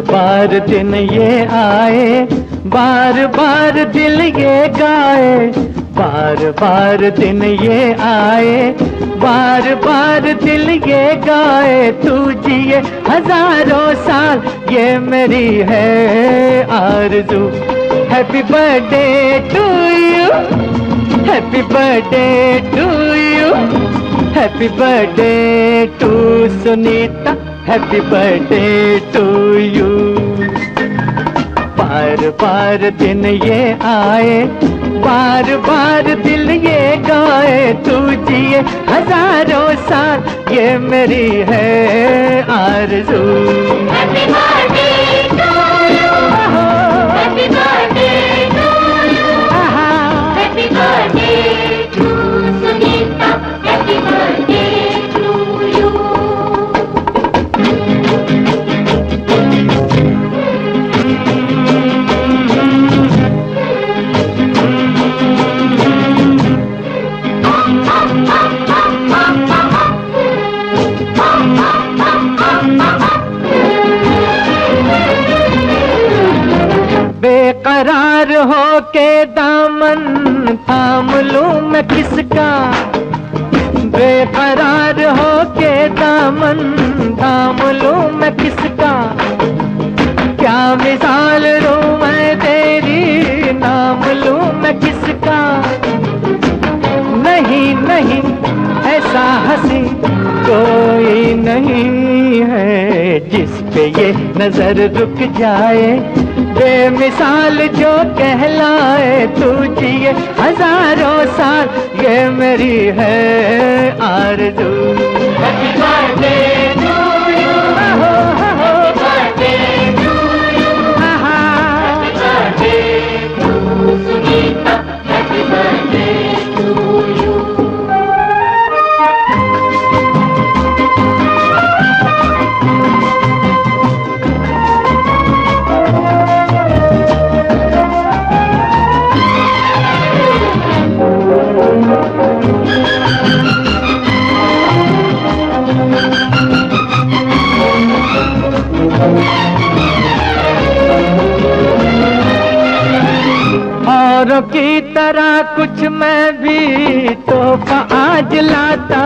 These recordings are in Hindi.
बार दिन ये आए, बार बार दिल ये गाए। बार बार दिन ये आए, बार बार दिल ये गाए। तू जिए हजारों साल, ये मेरी है आरज़ू। Happy birthday to you, happy birthday to you, happy birthday to Sunita, happy birthday to you. बार बार दिन ये आए, बार बार दिल ये गाए। तू जिए हजारों साल, ये मेरी है आरज़ू। Happy birthday to you, happy birthday to you, happy birthday to Sunita, happy birthday to you. बेकरार हो के दामन थाम लूं मैं किसका। बेकरार हो के दामन थाम लूं मैं किसका। क्या मिसाल लूं मैं तेरी, नाम लूं मैं किसका। नहीं नहीं ऐसा हंसी कोई नहीं है, जिस पे ये नजर रुक जाए। बेमिसाल जो कहलाए, तू जिए हजारों साल, ये मेरी है आरज़ू। Happy birthday to you, happy birthday to you, happy birthday to Sunita, happy birthday to you. औरों की तरह कुछ मैं भी तोहफा आज लाता।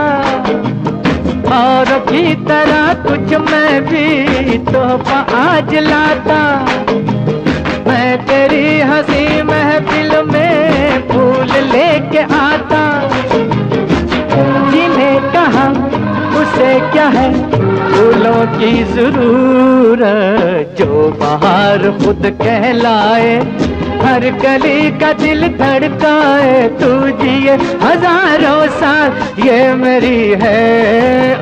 औरों की तरह कुछ मैं भी तोहफा आज लाता। मैं तेरी हंसी महफिल में फूल लेके आता। जिन्हें कहा उसे क्या है फूलों की जरूरत, जो बाहर खुद कहलाए। हर गली का दिल धड़काए, तू जिए हजारों साल, ये मेरी है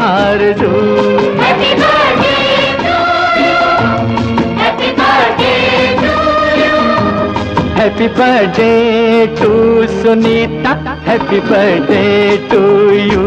आरज़ू। Happy birthday to you, happy birthday to you, happy birthday to Sunita, happy birthday to you.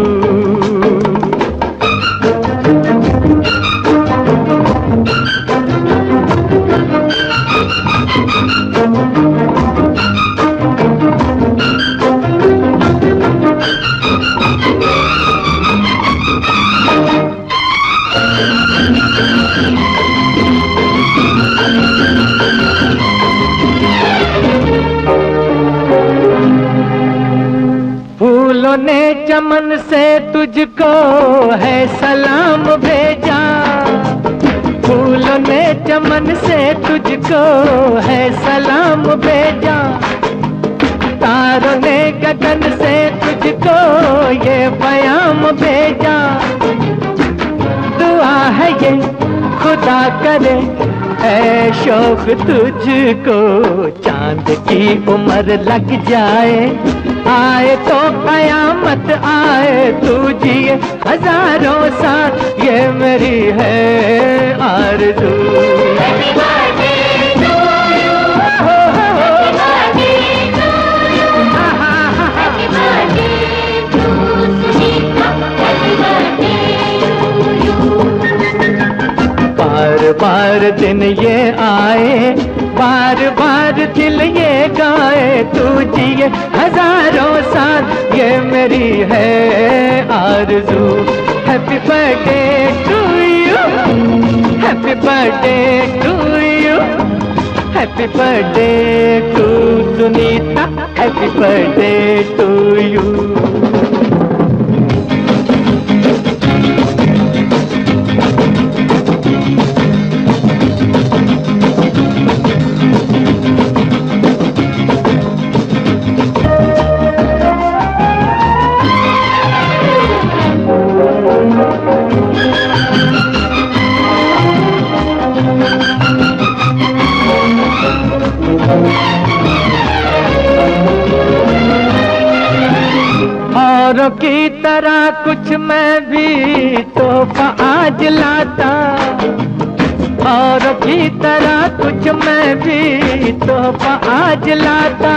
फूलों ने चमन से तुझको है सलाम भेजा। फूलों ने चमन से तुझको है सलाम भेजा। तारों ने गगन से तुझको ये पैगाम भेजा, दुआ है ये खुदा करे ऐ शौक तुझको चांद की उम्र लग जाए, आए तो कयामत आए तू जिए हजारों साल, ये मेरी है आरज़ू। Happy birthday to you. Happy birthday to you. Happy birthday to Sunita. Happy birthday to you. बार बार दिन ये आए, बार बार दिल ये गाए, तू जिए हजारों साल, ये मेरी है आरज़ू। Happy birthday to you, happy birthday to you, happy birthday to Sunita, happy birthday to you. औरों की तरह कुछ मैं भी तोहफा आज लाता, औरों की तरह कुछ मैं भी तोहफा आज लाता,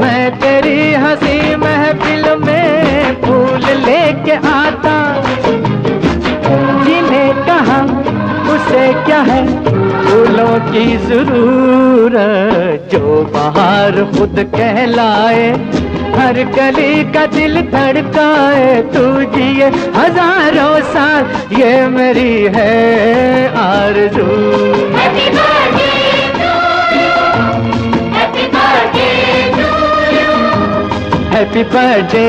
मैं तेरी हंसी महफिल में फूल लेके आता, जिन्हें कहा उसे क्या है फूलों की जरूरत, जो बाहर खुद कहलाए, हर गली का दिल धड़काए, तू जिए हजारों साल, ये मेरी है आरज़ू। Happy birthday to you. Happy birthday to you. Happy birthday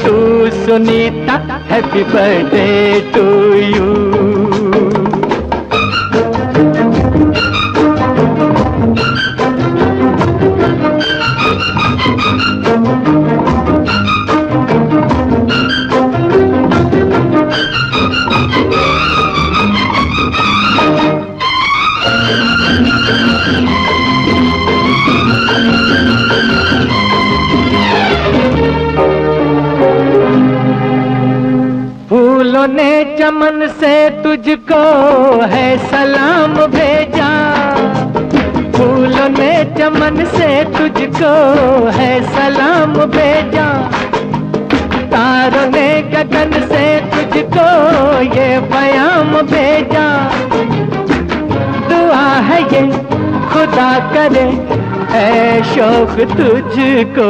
to Sunita, happy birthday to you. फूलों ने चमन से तुझको है सलाम भेजा, फूलों ने चमन से तुझको है सलाम भेजा, तारों ने गगन से तुझको ये पैगाम भेजा, दुआ है ये खुदा करे ऐ शौक तुझको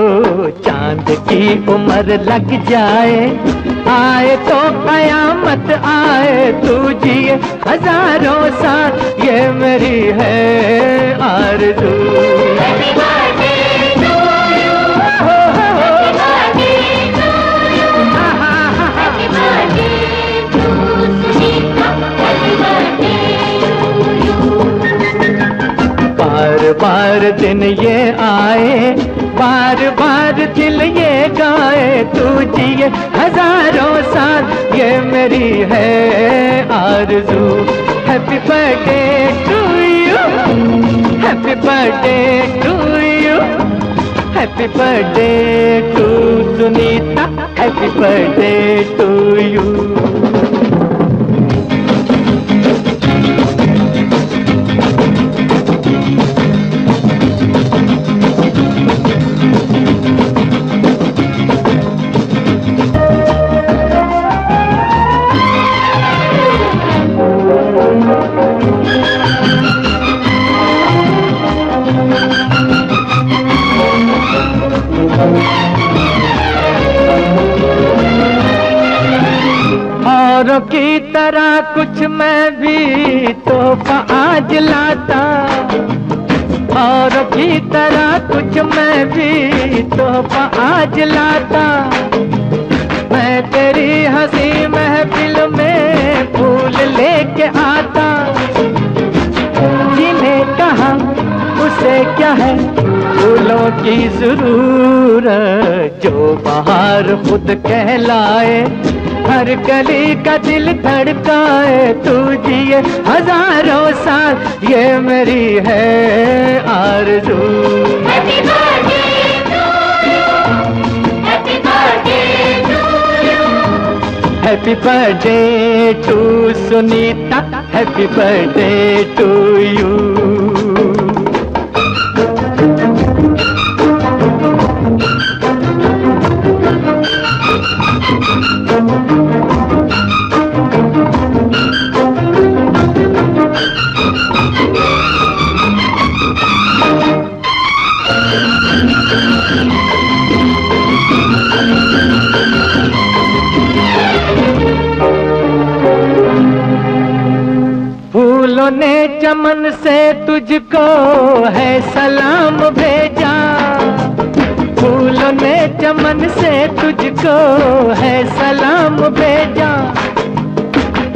चांद की उम्र लग जाए, आए तो कयामत आए तू जिए हजारों साल, ये मेरी है आरज़ू। Happy birthday to you. Happy birthday to you. Happy birthday to Sunita. Happy birthday to you. बार बार दिन ये आए, बार बार दिल ये गाए, तू जिए हजारों साल, ये मेरी है आरज़ू। Happy birthday to you, happy birthday to you, happy birthday to Sunita, happy birthday to you. औरों की तरह कुछ मैं भी तोहफा आज लाता, औरों की तरह कुछ मैं भी तोहफा आज लाता, मैं तेरी हंसी महफिल में फूल लेके आता, जिन्हें कहा उसे क्या है फूलों की जरूरत, जो बाहर खुद कहलाए, हर गली का दिल धड़काए, तू जिए हजारों साल ये मेरी है आरज़ू। Happy birthday to you. Happy birthday to you. Happy birthday to Sunita, happy birthday to you. फूलों ने चमन से तुझको है सलाम भेजा, फूलों ने चमन से तुझको है सलाम भेजा,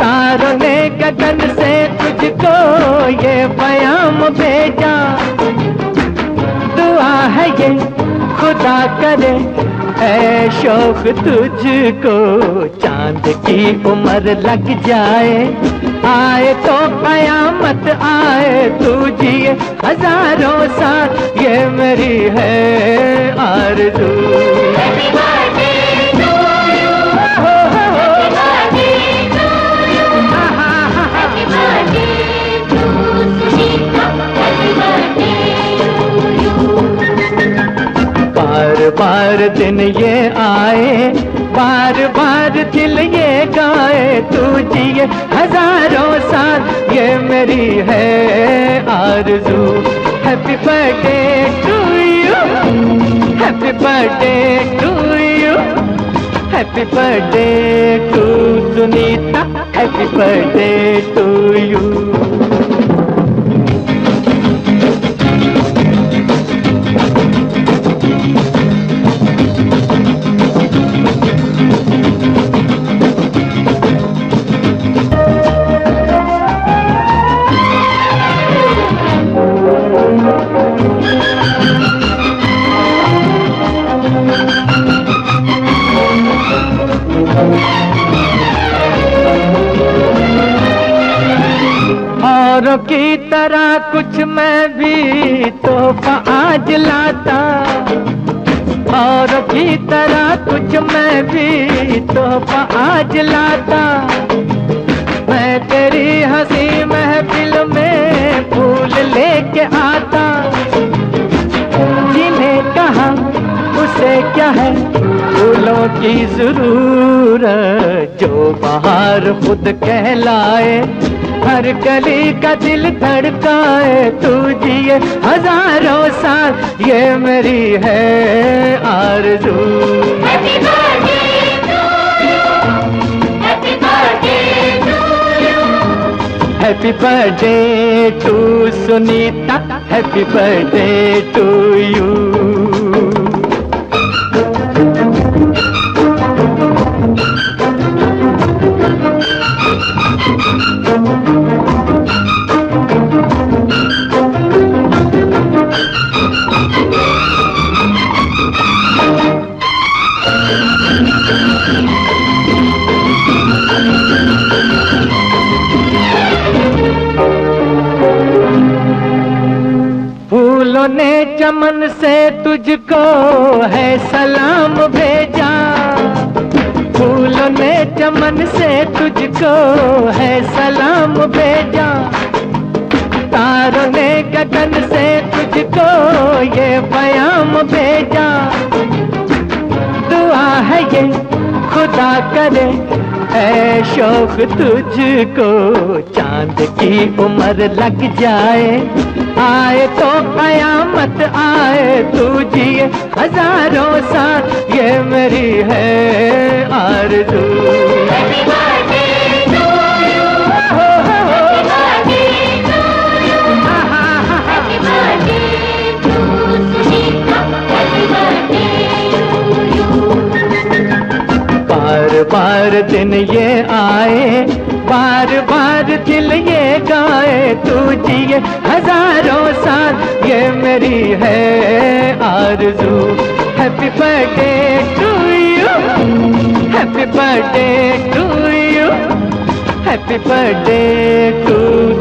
तारों ने गगन से तुझको ये पैगाम भेजा। दुआ है ये खुदा करे ऐ शौक तुझको, चांद की उम्र लग जाए, आए तो कयामत आए, तू जिए हजारों साल ये मेरी है आरज़ू। Happy birthday to you. Happy birthday to you. Happy birthday to Sunita. Happy birthday to you. बार बार दिन ये आए, बार बार दिल ये गाए, तू जिए हजारों साल ये मेरी है आरज़ू। Happy birthday to you, happy birthday to you, happy birthday to Sunita, happy birthday to you. औरों की तरह कुछ मैं भी तोहफा आज लाता, औरों की तरह कुछ मैं भी तोहफा आज लाता, मैं तेरी हंसी महफिल में फूल लेके आता, जिन्हें कहा उसे क्या है फूलों की जरूरत, जो बाहर खुद कहलाए, हर गली का दिल धड़काए, तू जिए हजारों साल ये मेरी है आरज़ू। Happy birthday to you. Happy birthday to you. Happy birthday to Sunita, happy birthday to you. फूलों ने चमन से तुझको है सलाम भेजा, फूलों ने चमन से तुझको है सलाम भेजा, तारों ने गगन से तुझको ये पैगाम भेजा। दुआ है ये खुदा करे ऐ शौक तुझको, चांद की उम्र लग जाए, आए तो कयामत आए, तू जिए हजारों साल ये मेरी है आरज़ू। Happy birthday to you. Happy birthday to you. Happy birthday to Sunita. Happy birthday to you. बार बार दिन ये आए, बार बार बार दिल ये गाए तू जिए हजारों साल, ये मेरी है आरज़ू। Happy birthday to you, happy birthday to you, happy birthday to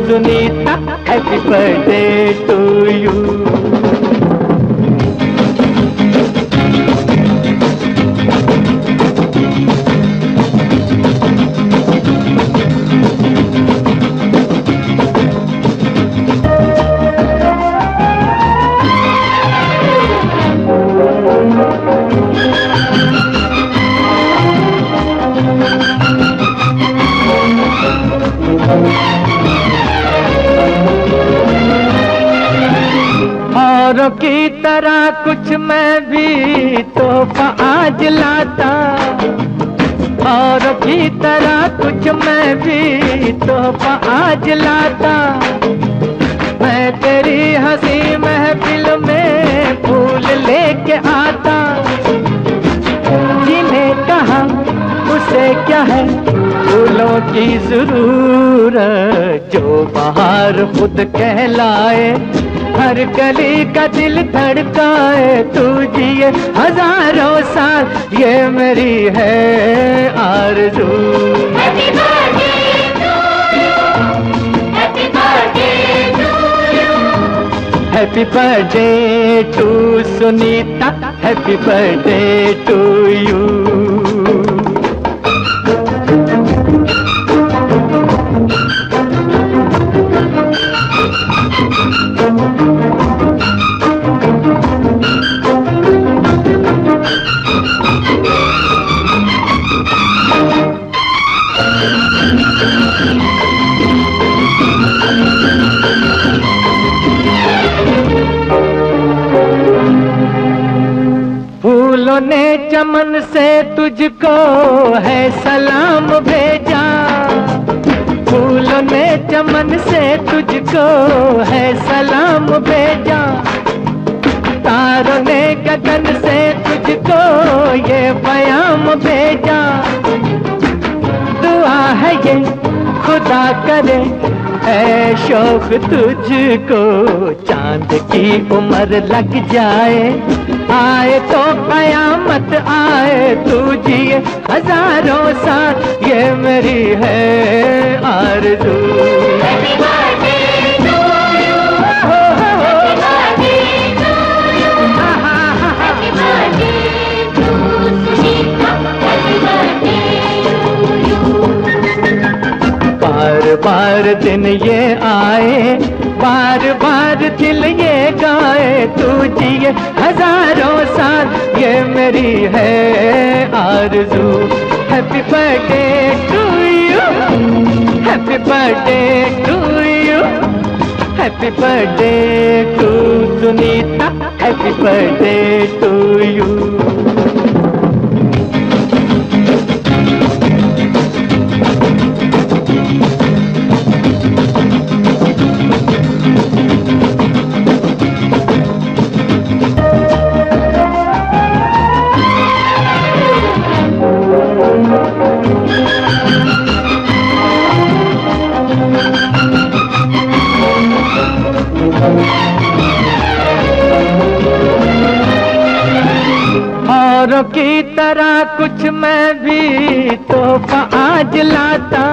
Sunita, happy birthday to you. औरों की तरह कुछ मैं भी तोहफा आज लाता, औरों की तरह कुछ मैं भी तोहफा आज लाता। मैं तेरी हंसी महफिल में फूल लेके आता, जिन्हें कहा उसे क्या है फूलों की जरूरत, जो बाहर खुद कहलाए हर गली का दिल धड़काए तू जिए हजारों साल, ये मेरी है आरज़ू। Happy birthday to you, happy birthday to you, happy birthday to Sunita, happy birthday to you. फूलों ने चमन से तुझको है सलाम भेजा, फूलों ने चमन से तुझको है सलाम भेजा। तारों ने गगन से तुझको ये बयाम भेजा, दुआ है ये खुदा करे ऐ शौक तुझको चांद की उम्र लग जाए, आए तो कयामत आए तू जिए हजारों साल, ये मेरी है आरज़ू। happy birthday to you, happy birthday to you, happy birthday to Sunita, happy birthday to you। बार बार दिन ये आए, बार बार दिल ये गाए तू जिए हजारों साल, ये मेरी है आरज़ू। Happy birthday to you, happy birthday to you, happy birthday to Sunita, happy birthday to you. औरों की तरह कुछ मैं भी तोहफा आज लाता,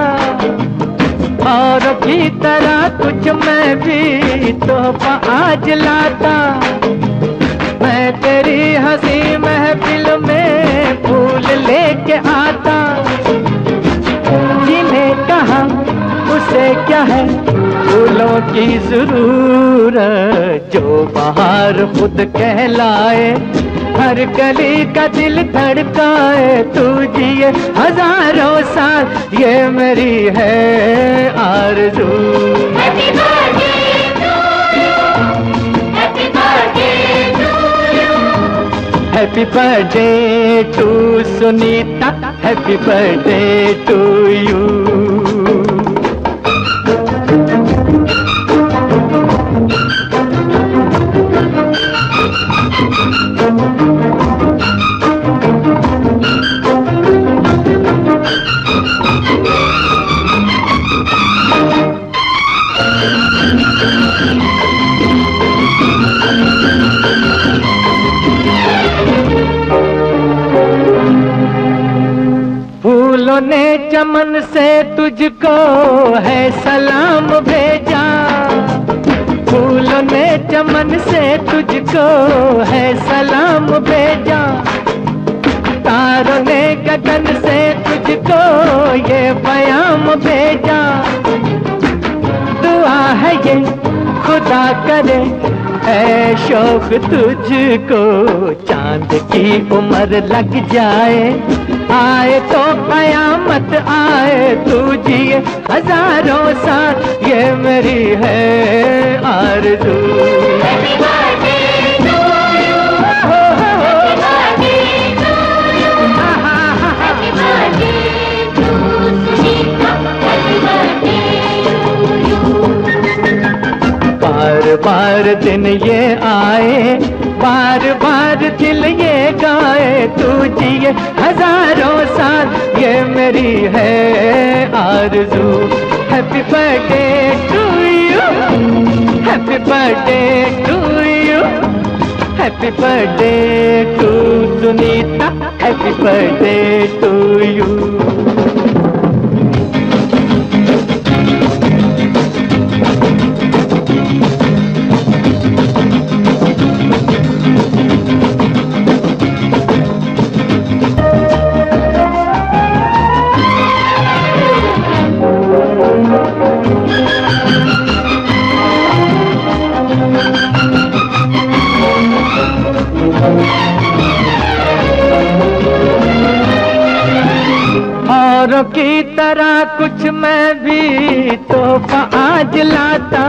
औरों की तरह कुछ मैं भी तोहफा आज लाता। मैं तेरी हंसी महफिल में फूल लेके आता, जिन्हें कहा उसे क्या है फूलों की जरूरत, जो बाहर खुद कहलाए हर गली का दिल धड़काए तू जिए हजारों साल, ये मेरी है आरज़ू। Happy birthday to you, happy birthday to you, happy birthday to Sunita, happy birthday to you. चमन से तुझको है सलाम भेजा, फूलों ने चमन से तुझको है सलाम भेजा, तारों ने गगन से तुझको ये पैगाम भेजा। दुआ है ये खुदा करे ऐ शौक तुझको चांद की उम्र लग जाए, आए तो कयामत आए तू जिए हजारों साल, ये मेरी है आरज़ू। Happy birthday to you. हो, हो, हो। Happy birthday to you. Happy birthday to Sunita. Happy birthday to you. बार बार दिन ये आए, बार बार दिल ये गाए, तू जिए हजारों साल, ये मेरी है आरज़ू। Happy birthday to you, happy birthday to you, happy birthday to Sunita, happy birthday to you. औरों की तरह कुछ मैं भी तोहफा आज लाता,